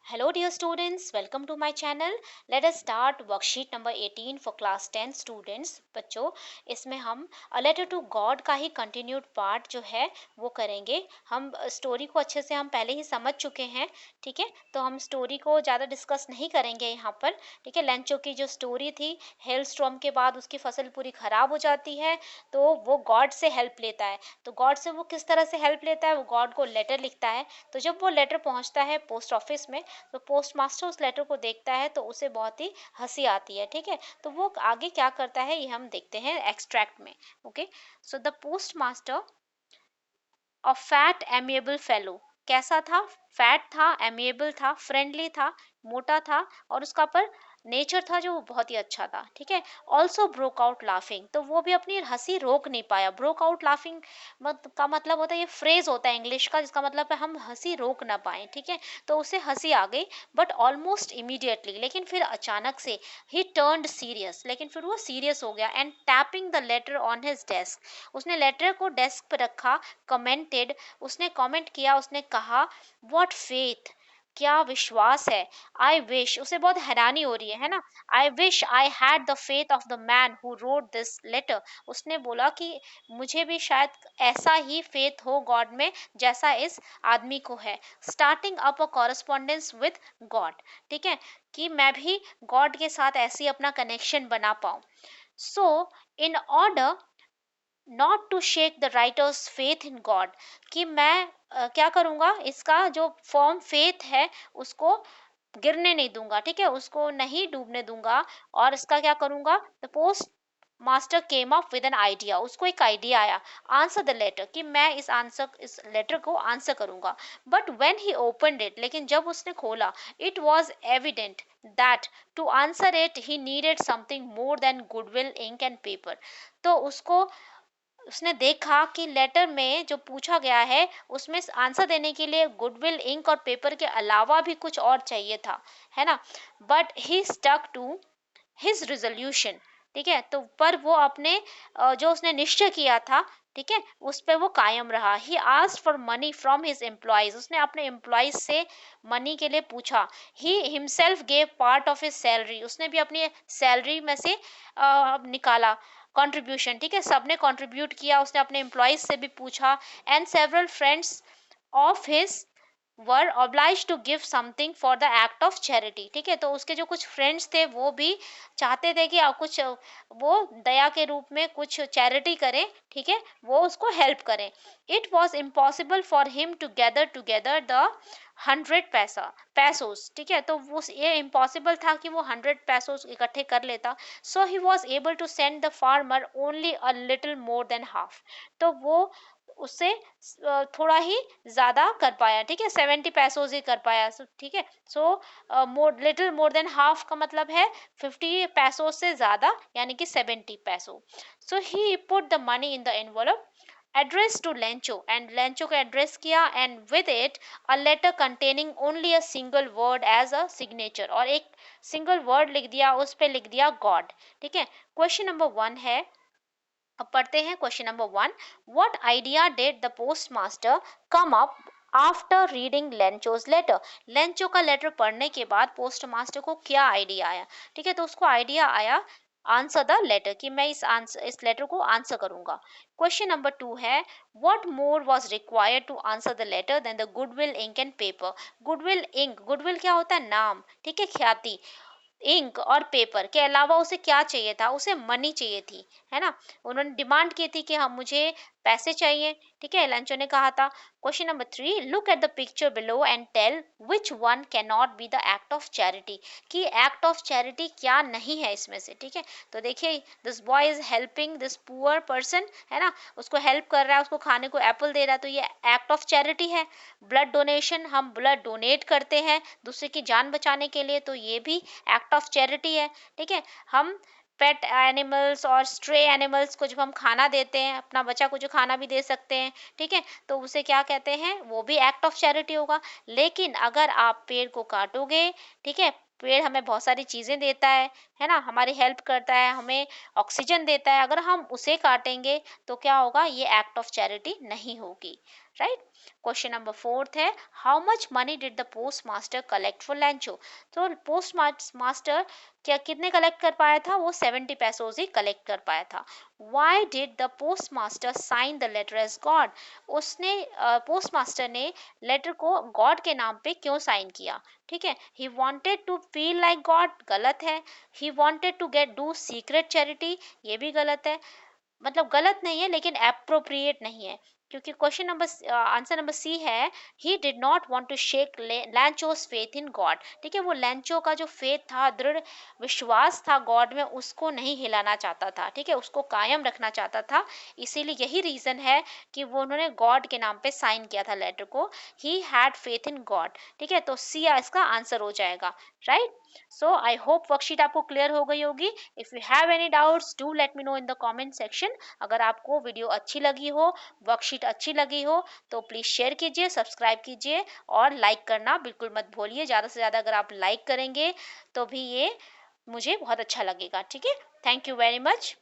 Hello dear students, welcome to my channel. Let us start worksheet number 18 for class 10 students. बच्चों, इसमें हम A Letter to God का ही continued part जो है वो करेंगे. हम स्टोरी को अच्छे से हम पहले ही समझ चुके हैं, ठीक है. तो हम स्टोरी को ज़्यादा डिस्कस नहीं करेंगे यहाँ पर, ठीक है. लेंचो की जो स्टोरी थी, हेल स्टॉर्म के बाद उसकी फसल पूरी ख़राब हो जाती है, तो वो गॉड से हेल्प लेता है. तो गॉड से वो किस तरह से हेल्प लेता है, वो गॉड को लेटर लिखता है. तो जब वो लेटर पहुँचता है पोस्ट ऑफिस में, तो पोस्ट मास्टर उस लेटर को देखता है तो उसे बहुत ही हंसी आती है, ठीक है. तो वो आगे क्या करता है ये हम देखते हैं एक्सट्रैक्ट में. Okay, so the post master a fat amiable fellow. कैसा था? फैट था, एमिएबल था, फ्रेंडली था, मोटा था, और उसका पर नेचर था जो बहुत ही अच्छा था, ठीक है. Also broke out laughing. तो वो भी अपनी हंसी रोक नहीं पाया. ब्रोक आउट लाफिंग का मतलब होता है, ये फ्रेज होता है इंग्लिश का जिसका मतलब है हम हंसी रोक ना पाए, ठीक है. तो उसे हंसी आ गई, बट ऑलमोस्ट इमीडिएटली, लेकिन फिर अचानक से ही टर्न्ड सीरियस. लेकिन फिर वो सीरियस हो गया. And tapping the later on his desk. उसने लेटर को डेस्क पर रखा. कमेंटेड. उसने कमेंट किया, उसने कहा, व्हाट फेथ. क्या विश्वास है. I wish. उसे बहुत हैरानी हो रही है ना. I wish I had the faith of the man who wrote this letter. उसने बोला कि मुझे भी शायद ऐसा ही फेथ हो गॉड में जैसा इस आदमी को है. Starting up a correspondence with God, ठीक है, कि मैं भी गॉड के साथ ऐसी अपना कनेक्शन बना पाऊं. So in order not to shake the writer's faith in God, कि मैं क्या करूँगा, इसका जो फॉर्म फेथ है उसको गिरने नहीं दूंगा, ठीक है, उसको नहीं डूबने दूंगा. और इसका क्या करूँगा, the post master came up with an idea. उसको एक आइडिया आया. आंसर द लेटर, कि मैं इस लेटर को आंसर करूँगा. But when he opened it, लेकिन जब उसने खोला, it was evident that to answer it he needed something more than goodwill ink and paper. तो उसने देखा कि लेटर में जो पूछा गया है उसमें आंसर देने के लिए गुडविल इंक और पेपर के अलावा भी कुछ और चाहिए था, है ना. But he stuck to his resolution, ठीक है. तो पर वो अपने जो उसने निश्चय किया था, ठीक है, उस पे वो कायम रहा. He asked for money from his employees. उसने अपने एम्प्लॉयज से मनी के लिए पूछा. He himself gave part of his salary. उसने भी अपनी सैलरी में से निकाला कंट्रीब्यूशन, ठीक है. सबने कंट्रीब्यूट किया. उसने अपने एम्प्लॉयज से भी पूछा. And several friends of his were obliged to give something for the act of charity, ठीक है. तो उसके जो कुछ फ्रेंड्स थे वो भी चाहते थे कि कुछ वो दया के रूप में कुछ चैरिटी करें, ठीक है, वो उसको हेल्प करें. It was impossible for him to gather together the 100 pesos, ठीक है. तो वो ये इम्पॉसिबल था कि वो 100 पैसोस इकट्ठे कर लेता. So he was able to send the farmer only a little more than half. तो वो उससे थोड़ा ही ज़्यादा कर पाया, ठीक है, 70 पैसोस ही कर पाया, ठीक है. So more little more than half का मतलब है 50 पैसोस से ज़्यादा, यानी कि 70 pesos. So he put the money in the envelope, address to Lencho, and Lencho को एड्रेस किया. And with it a letter containing only a single word as a signature, और एक सिंगल वर्ड लिख दिया, उस पर लिख दिया गॉड, ठीक है. क्वेश्चन नंबर 1 है. अब पढ़ते हैं question number 1. What idea did the post master come up after reading Lencho's letter. Lencho का लेटर पढ़ने के बाद पोस्ट मास्टर को क्या आइडिया आया, ठीक है. तो उसको आइडिया आया आंसर द लेटर, कि मैं इस लेटर को आंसर करूंगा. क्वेश्चन नंबर 2 है. What more was required to answer the letter than the goodwill ink and paper. Goodwill ink, goodwill क्या होता है, नाम, ठीक है, ख्याति. इंक और पेपर के अलावा उसे क्या चाहिए था, उसे मनी चाहिए थी, है ना. उन्होंने डिमांड की थी कि हम मुझे पैसे चाहिए, ठीक है, लंचो ने कहा था. Question number 3. Look at the picture below and tell which one can not be the act of charity. कि एक्ट ऑफ चैरिटी क्या नहीं है इसमें से, ठीक है. तो देखिए, this boy is helping this poor person, है ना, उसको हेल्प कर रहा है, उसको खाने को एप्पल दे रहा है, तो ये एक्ट ऑफ चैरिटी है. ब्लड डोनेशन, हम ब्लड डोनेट करते हैं दूसरे की जान बचाने के लिए, तो ये भी एक्ट ऑफ चैरिटी है, ठीक है. हम पेट एनिमल्स और स्ट्रे एनिमल्स को जब हम खाना देते हैं, अपना बच्चा को जो खाना भी दे सकते हैं, ठीक है, तो उसे क्या कहते हैं, वो भी एक्ट ऑफ चैरिटी होगा. लेकिन अगर आप पेड़ को काटोगे, ठीक है, पेड़ हमें बहुत सारी चीज़ें देता है ना, हमारी हेल्प करता है, हमें ऑक्सीजन देता है, अगर हम उसे काटेंगे तो क्या होगा, ये एक्ट ऑफ चैरिटी नहीं होगी, राइट। क्वेश्चन नंबर फोर्थ है, how much money did the post master collect for लैंचो। तो पोस्ट मास्टर क्या कितने कलेक्ट कर पाया था, वो 70 पैसोज ही कलेक्ट कर पाया था। Why did the post master sign the letter as God. उसने पोस्ट मास्टर ने लेटर को गॉड के नाम पे क्यों साइन किया, ठीक है। He wanted to feel like God, गलत है। He wanted to get do secret charity, ये भी गलत है। मतलब गलत नहीं है लेकिन अप्रोप्रिएट नहीं है, क्योंकि question number answer number C है, he did not want to shake Lencho's faith in God. ठीक है, वो लैंचो का जो फेथ था, दृढ़ विश्वास था गॉड में, उसको नहीं हिलाना चाहता था, ठीक है, उसको कायम रखना चाहता था। इसीलिए यही रीजन है कि वो उन्होंने गॉड के नाम पे साइन किया था लेटर को, he had faith in God. ठीक है, तो सी इसका आंसर हो जाएगा, right. So I hope worksheet आपको क्लियर हो गई होगी। If you have any doubts do let me know in the comment section. अगर आपको वीडियो अच्छी लगी हो, वर्कशीट अच्छी लगी हो, तो प्लीज़ शेयर कीजिए, सब्सक्राइब कीजिए और लाइक करना बिल्कुल मत भूलिए। ज़्यादा से ज़्यादा अगर आप लाइक करेंगे तो भी ये मुझे बहुत अच्छा लगेगा, ठीक है। Thank you very much.